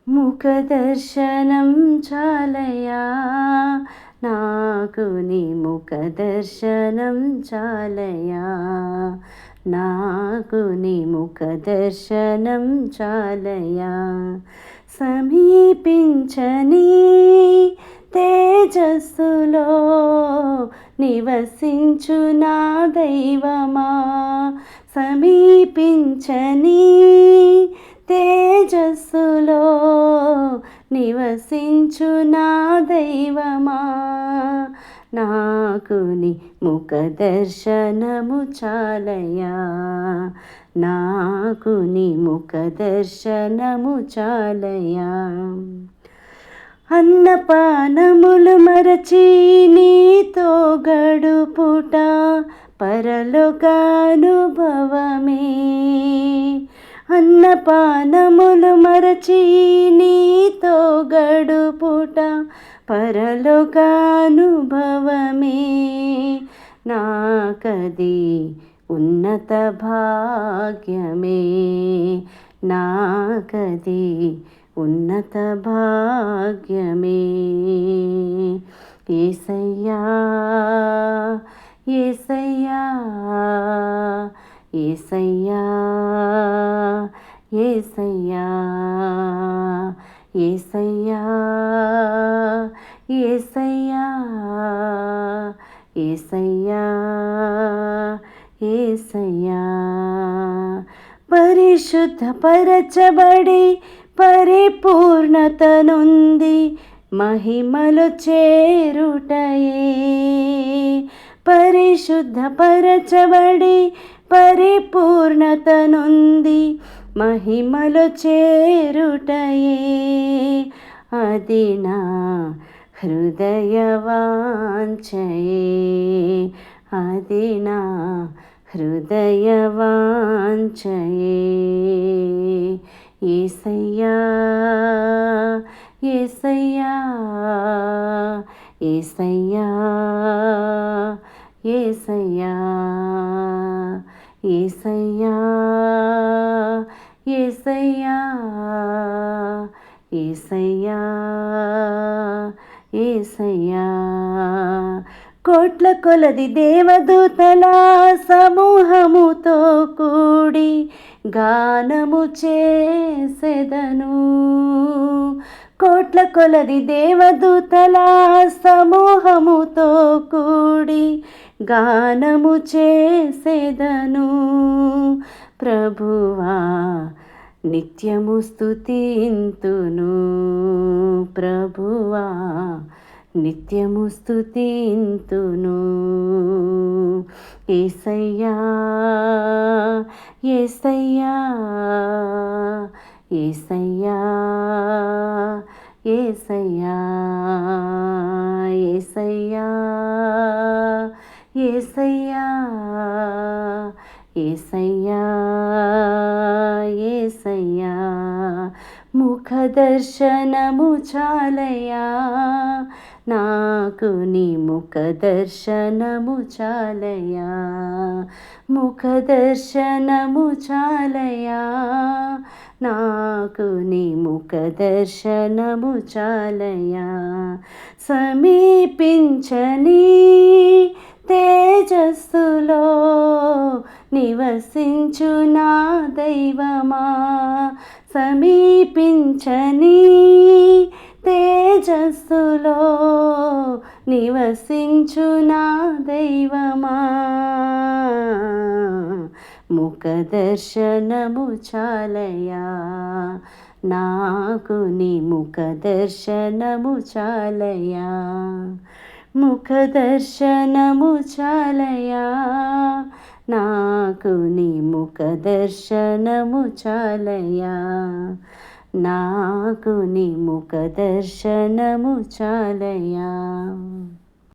ముఖదర్శనం చాలయా నాకు నీ ముఖదర్శనం చాలయా నాకు నీ ముఖదర్శనం చాలయా సమీపించని తేజస్సులో నివసించు నా దైవమా సమీపించని తేజస్సులో నివసించు నా దైవమా నాకు నీ ముఖదర్శనము చాలయా నాకు నీ ముఖదర్శనము చాలయా అన్నపానములు మరచి నీతో గడుపుట పరలోకానుభవమే అన్నపానములు మరచి నీతో గడుపుట పరలోకానుభవమే నాకది ఉన్నత భాగ్యమే నాకది ఉన్నత భాగ్యమే యేసయ్యా యేసయ్యా యేసయ్యా యేసయ్యా యేసయ్యా యేసయ్యా యేసయ్యా యేసయ్యా పరిశుద్ధపరచబడి పరిపూర్ణత నొంది మహిమలు చేరుటయే పరిశుద్ధపరచబడి పరిపూర్ణత నొంది మహిమలు చేరుటయే అది నా హృదయ వాంఛయే అది నా హృదయ వాంఛయే యేసయ్యా యేసయ్యా యేసయ్యా యేసయ్యా యేసయ్యా యేసయ్యా యేసయ్యా యేసయ్యా కోట్ల కొలది దేవదూతల సమూహముతో కూడి గానము చేసెదను కోట్ల కొలది దేవదూతల సమూహముతో కూడి గానము చేసెదను ప్రభువా నిత్యము స్తుతింతును ప్రభువా నిత్యము స్తుతింతును యేసయ్యా యేసయ్యా యేసయ్యా యేసయ్యా యేసయ్యా యేసయ్యా యేసయ్యా యేసయ్యా ముఖదర్శనము చాలయా నాకు నీ ముఖదర్శనము చాలయా ముఖదర్శనము చాలయా నాకు నీ ముఖదర్శనము చాలయా సమీపించని తేజస్సులో నివసించు నా దైవమా సమీపించని తేజస్సులో నివసించు నా దైవమా ముఖదర్శనము చాలయా నాకు నీ ముఖదర్శనము చాలయా ముఖదర్శనము చాలయా నాకు నీ ముఖదర్శనము చాలయా నాకు నీ ముఖదర్శనము చాలయా